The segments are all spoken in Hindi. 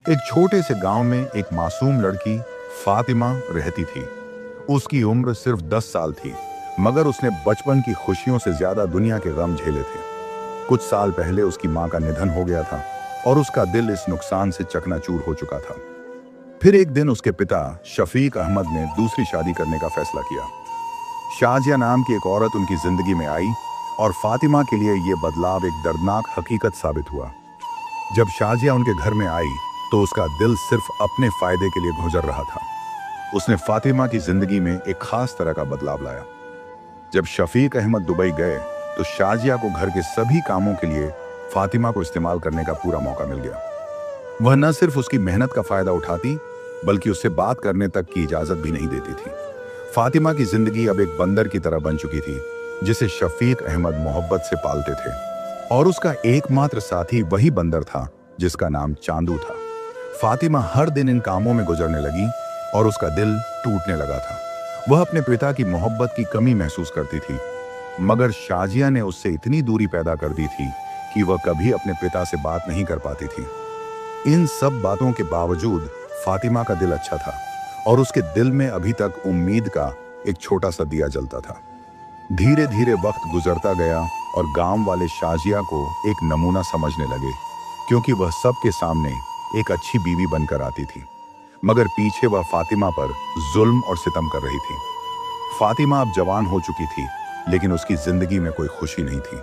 एक छोटे से गांव में एक मासूम लड़की फातिमा रहती थी। उसकी उम्र सिर्फ 10 साल थी, मगर उसने बचपन की खुशियों से ज्यादा दुनिया के गम झेले थे। कुछ साल पहले उसकी मां का निधन हो गया था और उसका दिल इस नुकसान से चकनाचूर हो चुका था। फिर एक दिन उसके पिता शफीक अहमद ने दूसरी शादी करने का फैसला किया। शाजिया नाम की एक औरत उनकी जिंदगी में आई और फातिमा के लिए यह बदलाव एक दर्दनाक हकीकत साबित हुआ। जब शाजिया उनके घर में आई तो उसका दिल सिर्फ अपने फायदे के लिए गुजर रहा था। उसने फातिमा की जिंदगी में एक खास तरह का बदलाव लाया। जब शफीक अहमद दुबई गए तो शाजिया को घर के सभी कामों के लिए फातिमा को इस्तेमाल करने का पूरा मौका मिल गया। वह न सिर्फ उसकी मेहनत का फायदा उठाती बल्कि उससे बात करने तक की इजाजत भी नहीं देती थी। फातिमा की जिंदगी अब एक बंदर की तरह बन चुकी थी जिसे शफीक अहमद मोहब्बत से पालते थे, और उसका एकमात्र साथी वही बंदर था जिसका नाम चांदू था। फातिमा हर दिन इन कामों में गुजरने लगी और उसका दिल टूटने लगा था। वह अपने पिता की मोहब्बत की कमी महसूस करती थी, मगर शाजिया ने उससे इतनी दूरी पैदा कर दी थी कि वह कभी अपने पिता से बात नहीं कर पाती थी। इन सब बातों के बावजूद फातिमा का दिल अच्छा था और उसके दिल में अभी तक उम्मीद का एक छोटा सा दिया जलता था। धीरे धीरे वक्त गुजरता गया और गांव वाले शाजिया को एक नमूना समझने लगे, क्योंकि वह सबके सामने एक अच्छी बीवी बनकर आती थी, मगर पीछे वह फातिमा पर जुल्म और सितम कर रही थी। फातिमा अब जवान हो चुकी थी, लेकिन उसकी जिंदगी में कोई खुशी नहीं थी।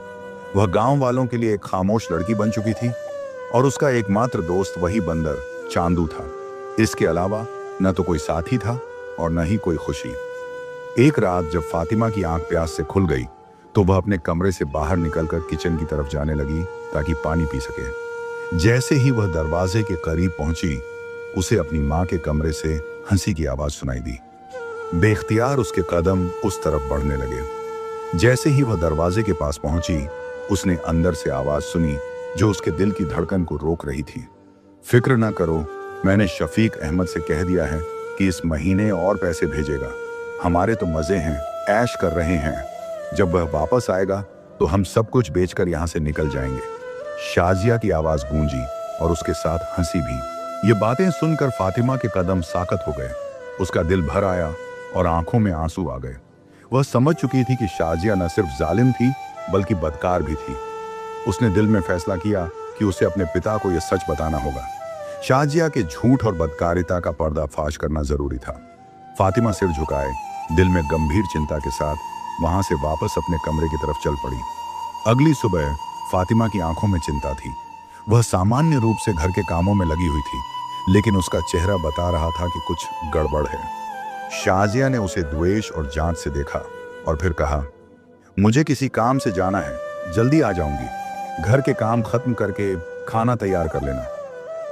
वह गांव वालों के लिए एक खामोश लड़की बन चुकी थी और उसका एकमात्र दोस्त वही बंदर चांदू था। इसके अलावा न तो कोई साथी था और न ही कोई खुशी। एक रात जब फातिमा की आंख प्यास से खुल गई तो वह अपने कमरे से बाहर निकलकर किचन की तरफ जाने लगी ताकि पानी पी सके। जैसे ही वह दरवाजे के करीब पहुंची, उसे अपनी मां के कमरे से हंसी की आवाज सुनाई दी। बेख्तियार उसके कदम उस तरफ बढ़ने लगे। जैसे ही वह दरवाजे के पास पहुंची, उसने अंदर से आवाज सुनी जो उसके दिल की धड़कन को रोक रही थी। फिक्र न करो, मैंने शफीक अहमद से कह दिया है कि इस महीने और पैसे भेजेगा। हमारे तो मजे हैं, ऐश कर रहे हैं। जब वह वापस आएगा तो हम सब कुछ बेचकर यहाँ से निकल जाएंगे। शाजिया की आवाज गूंजी और उसके साथ हंसी भी। ये बातें सुनकर फातिमा के कदम साकत हो गए। उसका दिल भर आया और आंखों में आंसू आ गए। वह समझ चुकी थी कि शाजिया न सिर्फ जालिम थी बल्कि बदकार भी थी। उसने दिल में फैसला किया कि उसे अपने पिता को यह सच बताना होगा। शाजिया के झूठ और बदकारिता का पर्दाफाश करना जरूरी था। फातिमा सिर झुकाए दिल में गंभीर चिंता के साथ वहां से वापस अपने कमरे की तरफ चल पड़ी। अगली सुबह फातिमा की आंखों में चिंता थी। वह सामान्य रूप से घर के कामों में लगी हुई थी, लेकिन उसका चेहरा बता रहा था कि कुछ गड़बड़ है। शाजिया ने उसे द्वेष और जांच से देखा और फिर कहा, मुझे किसी काम से जाना है, जल्दी आ जाऊंगी। घर के काम खत्म करके खाना तैयार कर लेना।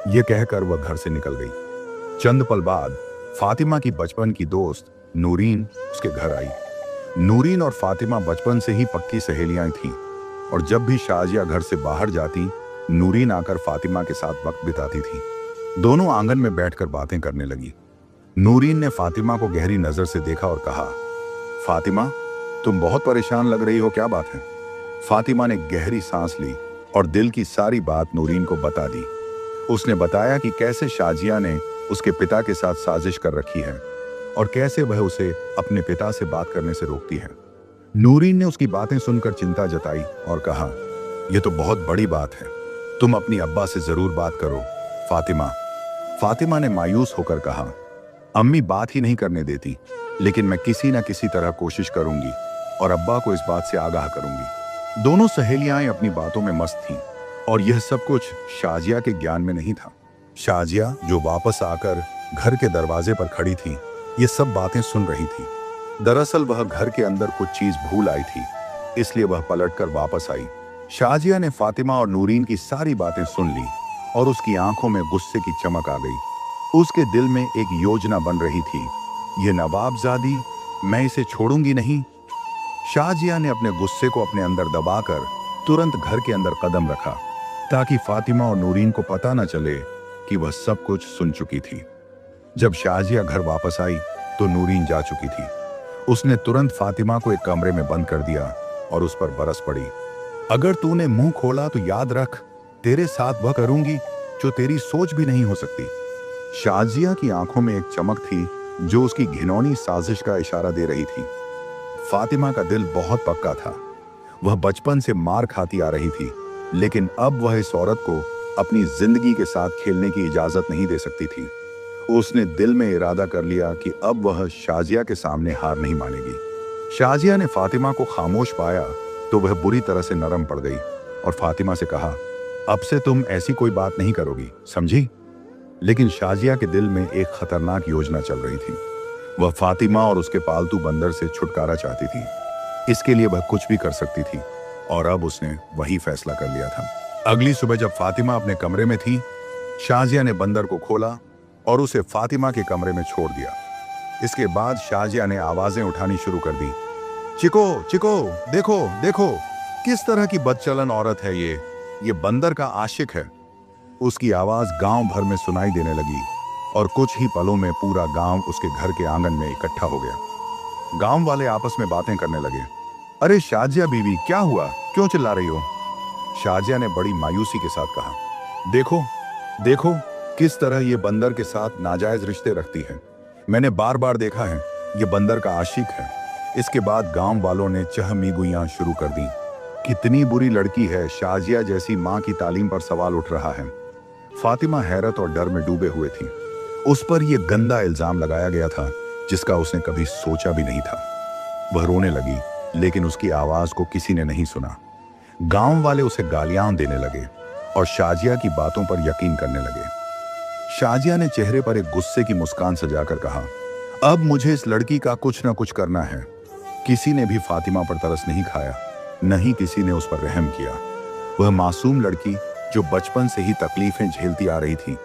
यह कहकर वह घर से निकल गई। चंद पल बाद फातिमा की बचपन की दोस्त नूरीन उसके घर आई। नूरीन और फातिमा बचपन से ही पक्की सहेलियां थीं, और जब भी शाजिया घर से बाहर जाती, नूरीन आकर फातिमा के साथ वक्त बिताती थी। दोनों आंगन में बैठकर बातें करने लगी। नूरीन ने फातिमा को गहरी नजर से देखा और कहा, फातिमा, तुम बहुत परेशान लग रही हो, क्या बात है? फातिमा ने गहरी सांस ली और दिल की सारी बात नूरीन को बता दी। उसने बताया कि कैसे शाजिया ने उसके पिता के साथ साजिश कर रखी है और कैसे वह उसे अपने पिता से बात करने से रोकती है। नूरीन ने उसकी बातें सुनकर चिंता जताई और कहा, यह तो बहुत बड़ी बात है, तुम अपनी अब्बा से जरूर बात करो। फातिमा ने मायूस होकर कहा, अम्मी बात ही नहीं करने देती, लेकिन मैं किसी न किसी तरह कोशिश करूंगी और अब्बा को इस बात से आगाह करूंगी। दोनों सहेलियां अपनी बातों में मस्त थीं और यह सब कुछ शाजिया के ज्ञान में नहीं था। शाजिया, जो वापस आकर घर के दरवाजे पर खड़ी थी, ये सब बातें सुन रही थी। दरअसल वह घर के अंदर कुछ चीज भूल आई थी, इसलिए वह पलटकर वापस आई। शाजिया ने फातिमा और नूरीन की सारी बातें सुन ली और उसकी आंखों में गुस्से की चमक आ गई। उसके दिल में एक योजना बन रही थी, ये नवाबजादी, मैं इसे छोड़ूंगी नहीं। शाजिया ने अपने गुस्से को अपने अंदर दबाकर तुरंत घर के अंदर कदम रखा, ताकि फातिमा और नूरीन को पता न चले कि वह सब कुछ सुन चुकी थी। जब शाजिया घर वापस आई तो नूरीन जा चुकी थी। उसने तुरंत फातिमा को एक कमरे में बंद कर दिया और उस पर बरस पड़ी। अगर तूने मुंह खोला तो याद रख, तेरे साथ वह करूंगी जो तेरी सोच भी नहीं हो सकती। शाजिया की आंखों में एक चमक थी जो उसकी घिनौनी साजिश का इशारा दे रही थी। फातिमा का दिल बहुत पक्का था। वह बचपन से मार खाती आ रही थी, लेकिन अब वह इस औरत को अपनी जिंदगी के साथ खेलने की इजाजत नहीं दे सकती थी। उसने दिल में इरादा कर लिया कि अब वह शाजिया के सामने हार नहीं मानेगी। शाजिया ने फातिमा को खामोश पाया तो वह बुरी तरह से नरम पड़ गई और फातिमा से कहा, अब से तुम ऐसी कोई बात नहीं करोगी, समझी? लेकिन शाजिया के दिल में एक खतरनाक योजना चल रही थी। वह फातिमा और उसके पालतू बंदर से छुटकारा चाहती थी। इसके लिए वह कुछ भी कर सकती थी और अब उसने वही फैसला कर लिया था। अगली सुबह जब फातिमा अपने कमरे में थी, शाजिया ने बंदर को खोला और उसे फातिमा के कमरे में छोड़ दिया। इसके बाद शाजिया ने आवाजें उठानी शुरू कर दी, चिको चिको, देखो देखो, किस तरह की बदचलन औरत है ये बंदर का आशिक है। उसकी आवाज गांव भर में सुनाई देने लगी और कुछ ही पलों में पूरा गांव उसके घर के आंगन में इकट्ठा हो गया। गांव वाले आपस में बातें करने लगे, अरे शाजिया बीवी, क्या हुआ, क्यों चिल्ला रही हो? शाजिया ने बड़ी मायूसी के साथ कहा, देखो देखो, किस तरह ये बंदर के साथ नाजायज रिश्ते रखती है। मैंने बार बार देखा है, ये बंदर का आशिक है। इसके बाद गांव वालों ने चहमीगुइयां शुरू कर दी, कितनी बुरी लड़की है, शाजिया जैसी मां की तालीम पर सवाल उठ रहा है। फातिमा हैरत और डर में डूबे हुए थी। उस पर यह गंदा इल्जाम लगाया गया था जिसका उसने कभी सोचा भी नहीं था। वह रोने लगी, लेकिन उसकी आवाज को किसी ने नहीं सुना। गांव वाले उसे गालियां देने लगे और शाजिया की बातों पर यकीन करने लगे। शाजिया ने चेहरे पर एक गुस्से की मुस्कान सजाकर कहा, अब मुझे इस लड़की का कुछ न कुछ करना है। किसी ने भी फातिमा पर तरस नहीं खाया, न ही किसी ने उस पर रहम किया। वह मासूम लड़की जो बचपन से ही तकलीफें झेलती आ रही थी,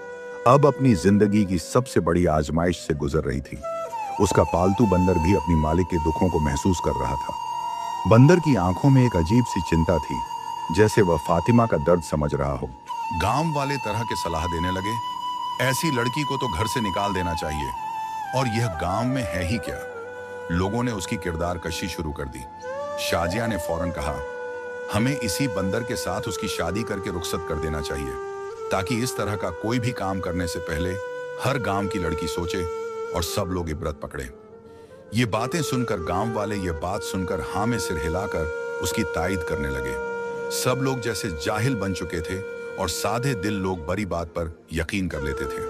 अब अपनी जिंदगी की सबसे बड़ी आजमाइश से गुजर रही थी। उसका पालतू बंदर भी अपनी मालिक के दुखों को महसूस कर रहा था। बंदर की आंखों में एक अजीब सी चिंता थी, जैसे वह फातिमा का दर्द समझ रहा हो। गांव वाले तरह के सलाह देने लगे, ऐसी लड़की को तो घर से निकाल देना चाहिए, और यह गांव में है ही क्या। लोगों ने उसकी किरदार कशी शुरू कर दी। शाजिया ने फौरन कहा, हमें इसी बंदर के साथ उसकी शादी करके रुखसत कर देना चाहिए, ताकि इस तरह का कोई भी काम करने से पहले हर गांव की लड़की सोचे और सब लोग इबरत पकड़े। ये बातें सुनकर गांव वाले ये बात सुनकर हाँ में सिर हिलाकर उसकी तायद करने लगे। सब लोग जैसे जाहिल बन चुके थे और सादे दिल लोग बड़ी बात पर यकीन कर लेते थे।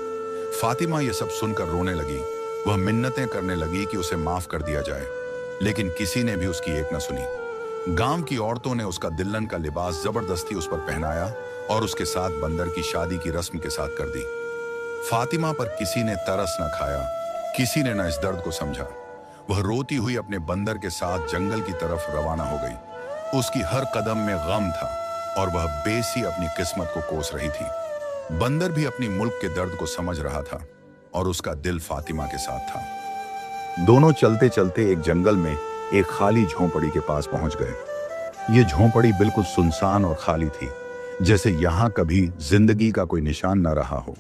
फातिमा ये सब सुनकर रोने लगी। वह मिन्नतें करने लगी कि उसे माफ कर दिया जाए, लेकिन किसी ने भी उसकी एक न सुनी। गांव की औरतों ने उसका दिल्लन का लिबास जबरदस्ती उस पर पहनाया और उसके साथ बंदर की शादी की रस्म के साथ कर दी। फातिमा पर किसी ने तरस न खाया, किसी ने न इस दर्द को समझा। वह रोती हुई अपने बंदर के साथ जंगल की तरफ रवाना हो गई। उसकी हर कदम में गम था और वह बेसी अपनी किस्मत को कोस रही थी। बंदर भी अपनी मुल्क के दर्द को समझ रहा था और उसका दिल फातिमा के साथ था। दोनों चलते चलते एक जंगल में एक खाली झोंपड़ी के पास पहुंच गए। ये झोंपड़ी बिल्कुल सुनसान और खाली थी, जैसे यहां कभी जिंदगी का कोई निशान न रहा हो।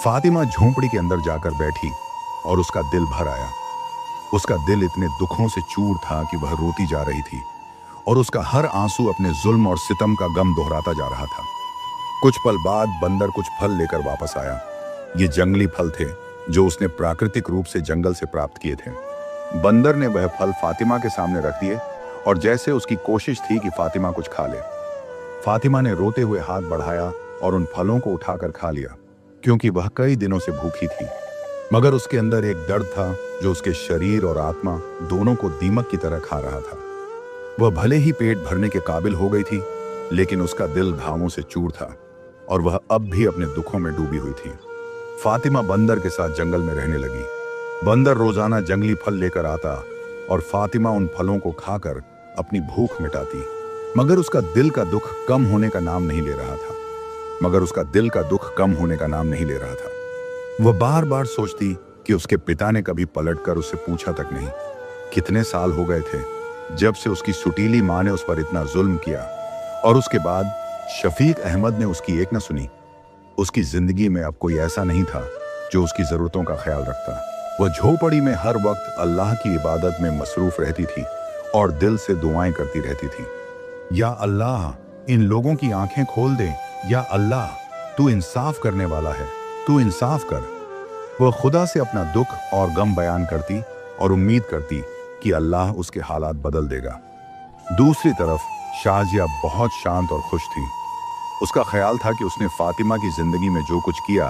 फातिमा झोंपड़ी के अंदर जाकर बैठी और उसका दिल भर आया। उसका दिल इतने दुखों से चूर था कि वह रोती जा रही थी और उसका हर आंसू अपने जुल्म और सितम का गम दोहराता जा रहा था। कुछ पल बाद बंदर कुछ फल लेकर वापस आया। ये जंगली फल थे जो उसने प्राकृतिक रूप से जंगल से प्राप्त किए थे। बंदर ने वह फल फातिमा के सामने रख दिए और जैसे उसकी कोशिश थी कि फातिमा कुछ खा ले। फातिमा ने रोते हुए हाथ बढ़ाया और उन फलों को उठाकर खा लिया, क्योंकि वह कई दिनों से भूखी थी। मगर उसके अंदर एक दर्द था जो उसके शरीर और आत्मा दोनों को दीमक की तरह खा रहा था। वह भले ही पेट भरने के काबिल हो गई थी, लेकिन उसका दिल घावों से चूर था और वह अब भी अपने दुखों में डूबी हुई थी। फातिमा बंदर के साथ जंगल में रहने लगी। बंदर रोजाना जंगली फल लेकर आता और फातिमा उन फलों को खाकर अपनी भूख मिटाती। मगर उसका दिल का दुख कम होने का नाम नहीं ले रहा था। वह बार बार सोचती कि उसके पिता ने कभी पलटकर उससे पूछा तक नहीं, कितने साल हो गए थे जब से उसकी सुटीली मां ने उस पर इतना जुल्म किया। और उसके बाद शफीक अहमद ने उसकी एक न सुनी। उसकी जिंदगी में अब कोई ऐसा नहीं था जो उसकी जरूरतों का ख्याल रखता। वह झोपड़ी में हर वक्त अल्लाह की इबादत में मसरूफ रहती थी और दिल से दुआएं करती रहती थी। या अल्लाह, इन लोगों की आंखें खोल दे, या अल्लाह, तू इंसाफ करने वाला है, तू इंसाफ कर। वह खुदा से अपना दुख और गम बयान करती और उम्मीद करती कि अल्लाह उसके हालात बदल देगा। दूसरी तरफ शाजिया बहुत शांत और खुश थी। उसका ख्याल था कि उसने फातिमा की जिंदगी में जो कुछ किया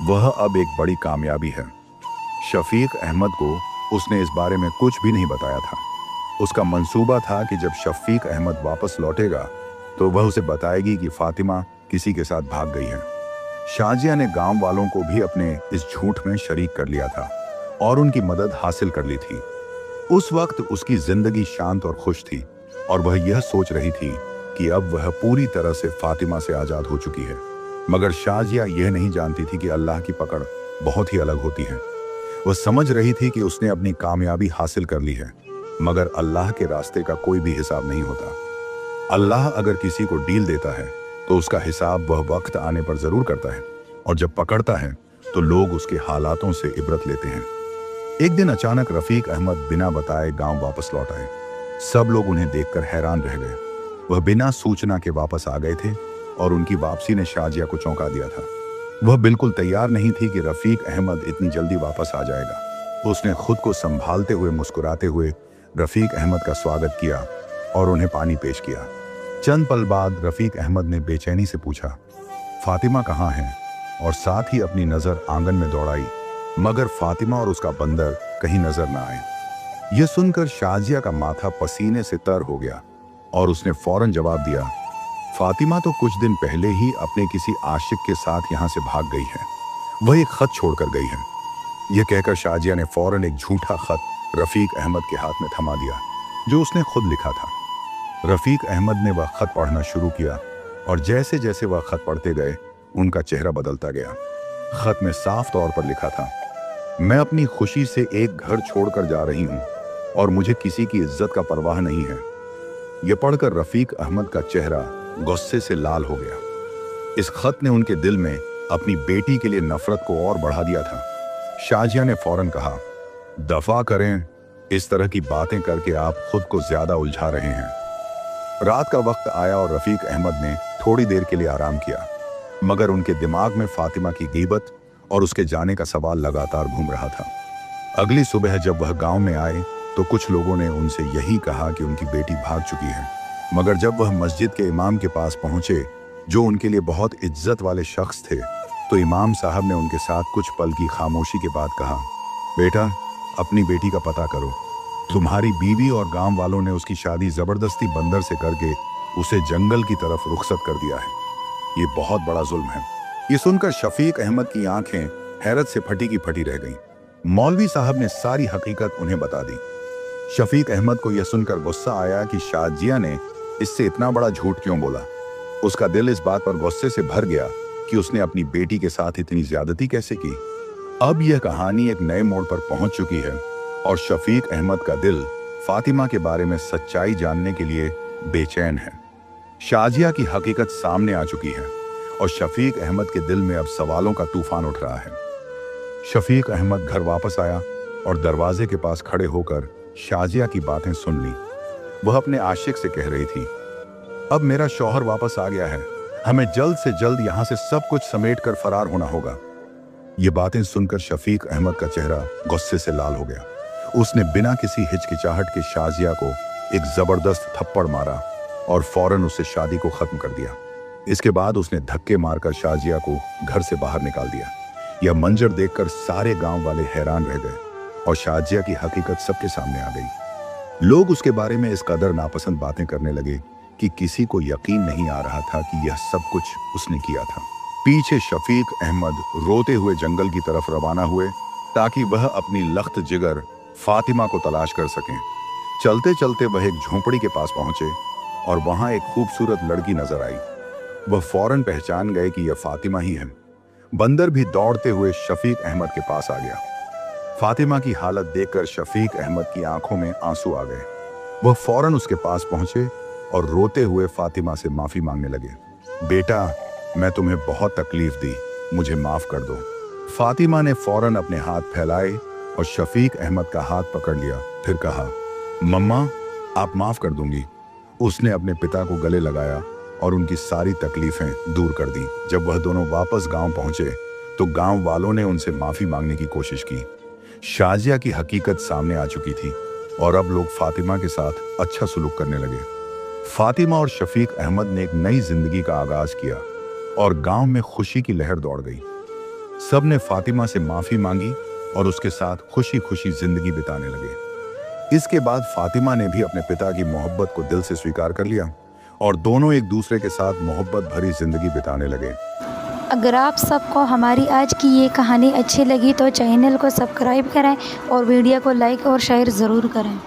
वह अब एक बड़ी कामयाबी है। शफीक अहमद को उसने इस बारे में कुछ भी नहीं बताया था। उसका मंसूबा था कि जब शफीक अहमद वापस लौटेगा तो वह उसे बताएगी कि फातिमा किसी के साथ भाग गई है। शाजिया ने गांव वालों को भी अपने इस झूठ में शरीक कर लिया था और उनकी मदद हासिल कर ली थी। उस वक्त उसकी जिंदगी शांत और खुश थी और वह यह सोच रही थी कि अब वह पूरी तरह से फातिमा से आजाद हो चुकी है। मगर शाजिया यह नहीं जानती थी कि अल्लाह की पकड़ बहुत ही अलग होती है। वह समझ रही थी कि उसने अपनी कामयाबी हासिल कर ली है, मगर अल्लाह के रास्ते का कोई भी हिसाब नहीं होता। अल्लाह अगर किसी को डील देता है तो उसका हिसाब वह वक्त आने पर जरूर करता है, और जब पकड़ता है तो लोग उसके हालातों से इबरत लेते हैं। एक दिन अचानक रफीक अहमद बिना बताए गांव वापस लौट आए। सब लोग उन्हें देखकर हैरान रह गए। वह बिना सूचना के वापस आ गए थे और उनकी वापसी ने शाजिया को चौंका दिया था। वह बिल्कुल तैयार नहीं थी कि रफीक अहमद इतनी जल्दी वापस आ जाएगा। उसने खुद को संभालते हुए मुस्कुराते हुए रफीक अहमद का स्वागत किया और उन्हें पानी पेश किया। चंद पल बाद रफीक अहमद ने बेचैनी से पूछा, फातिमा कहाँ है? और साथ ही अपनी नजर आंगन में दौड़ाई, मगर फातिमा और उसका बंदर कहीं नजर न आए। यह सुनकर शाजिया का माथा पसीने से तर हो गया और उसने फौरन जवाब दिया, फातिमा तो कुछ दिन पहले ही अपने किसी आशिक के साथ यहाँ से भाग गई है। वह एक खत छोड़कर गई है। यह कहकर शाजिया ने फौरन एक झूठा खत रफीक अहमद के हाथ में थमा दिया जो उसने खुद लिखा था। रफीक अहमद ने वह खत पढ़ना शुरू किया और जैसे जैसे वह खत पढ़ते गए उनका चेहरा बदलता गया। खत में साफ तौर पर लिखा था, मैं अपनी खुशी से एक घर छोड़कर जा रही हूँ और मुझे किसी की इज्जत का परवाह नहीं है। यह पढ़कर रफीक अहमद का चेहरा गुस्से से लाल हो गया। इस खत ने उनके दिल में अपनी बेटी के लिए नफरत को और बढ़ा दिया था। शाजिया ने फौरन कहा, दफा करें, इस तरह की बातें करके आप खुद को ज्यादा उलझा रहे हैं। रात का वक्त आया और रफीक अहमद ने थोड़ी देर के लिए आराम किया, मगर उनके दिमाग में फातिमा की गीबत और उसके जाने का सवाल लगातार घूम रहा था। अगली सुबह जब वह गांव में आए तो कुछ लोगों ने उनसे यही कहा कि उनकी बेटी भाग चुकी है, मगर जब वह मस्जिद के इमाम के पास पहुंचे, जो उनके लिए बहुत इज्जत वाले शख्स थे, तो इमाम साहब ने उनके साथ कुछ पल की खामोशी के बाद कहा, बेटा, अपनी बेटी का पता करो। तुम्हारी बीवी और गांव वालों ने उसकी शादी जबरदस्ती बंदर से करके उसे जंगल की तरफ रुखसत कर दिया है। ये बहुत बड़ा जुल्म है। ये सुनकर शफीक अहमद की आंखें हैरत से फटी की फटी रह गईं। मौलवी साहब ने सारी हकीकत उन्हें बता दी। शफीक अहमद को यह सुनकर गुस्सा आया कि शाजिया ने इससे इतना बड़ा झूठ क्यों बोला। उसका दिल इस बात पर गुस्से से भर गया कि उसने अपनी बेटी के साथ इतनी ज्यादती कैसे की। अब यह कहानी एक नए मोड़ पर पहुंच चुकी है और शफीक अहमद का दिल फातिमा के बारे में सच्चाई जानने के लिए बेचैन है। शाजिया की हकीकत सामने आ चुकी है और शफीक अहमद के दिल में अब सवालों का तूफान उठ रहा है। शफीक अहमद घर वापस आया और दरवाजे के पास खड़े होकर शाजिया की बातें सुन ली। वह अपने आशिक से कह रही थी, अब मेरा शौहर वापस आ गया है, हमें जल्द से जल्द यहाँ से सब कुछ समेट कर फरार होना होगा। ये बातें सुनकर शफीक अहमद का चेहरा गुस्से से लाल हो गया। उसने बिना किसी हिचकिचाहट के शाजिया को एक जबरदस्त थप्पड़ मारा और फौरन उससे शादी को खत्म कर दिया। इसके बाद उसने धक्के मारकर शाजिया को घर से बाहर निकाल दिया। यह मंजर देखकर सारे गांव वाले हैरान रह गए और शाजिया की हकीकत सबके सामने आ गई। लोग उसके बारे में इस कदर नापसंद बातें करने लगे कि किसी को यकीन नहीं आ रहा था कि यह सब कुछ उसने किया था। पीछे शफीक अहमद रोते हुए जंगल की तरफ रवाना हुए ताकि वह अपनी लख्त जिगर फातिमा को तलाश कर सकें। चलते चलते वह एक झोंपड़ी के पास पहुंचे और वहां एक खूबसूरत लड़की नजर आई। वह फौरन पहचान गए कि यह फातिमा ही है। बंदर भी दौड़ते हुए शफीक अहमद के पास आ गया। फातिमा की हालत देखकर शफीक अहमद की आंखों में आंसू आ गए। वह फौरन उसके पास पहुंचे और रोते हुए फातिमा से माफी मांगने लगे। बेटा, मैं तुम्हें बहुत तकलीफ दी, मुझे माफ कर दो। फातिमा ने फौरन अपने हाथ फैलाए और शफीक अहमद का हाथ पकड़ लिया। फिर कहा, मम्मा, आप माफ कर दूंगी। उसने अपने पिता को गले लगाया और उनकी सारी तकलीफें दूर कर दी। जब वह दोनों वापस गांव पहुंचे तो गांव वालों ने उनसे माफी मांगने की कोशिश की। शाजिया की हकीकत सामने आ चुकी थी और अब लोग फातिमा के साथ अच्छा सुलूक करने लगे। फातिमा और शफीक अहमद ने एक नई जिंदगी का आगाज किया और गांव में खुशी की लहर दौड़ गई। सब ने फातिमा से माफी मांगी और उसके साथ खुशी खुशी जिंदगी बिताने लगे। इसके बाद फातिमा ने भी अपने पिता की मोहब्बत को दिल से स्वीकार कर लिया और दोनों एक दूसरे के साथ मोहब्बत भरी जिंदगी बिताने लगे। अगर आप सबको हमारी आज की ये कहानी अच्छी लगी तो चैनल को सब्सक्राइब करें और वीडियो को लाइक और शेयर ज़रूर करें।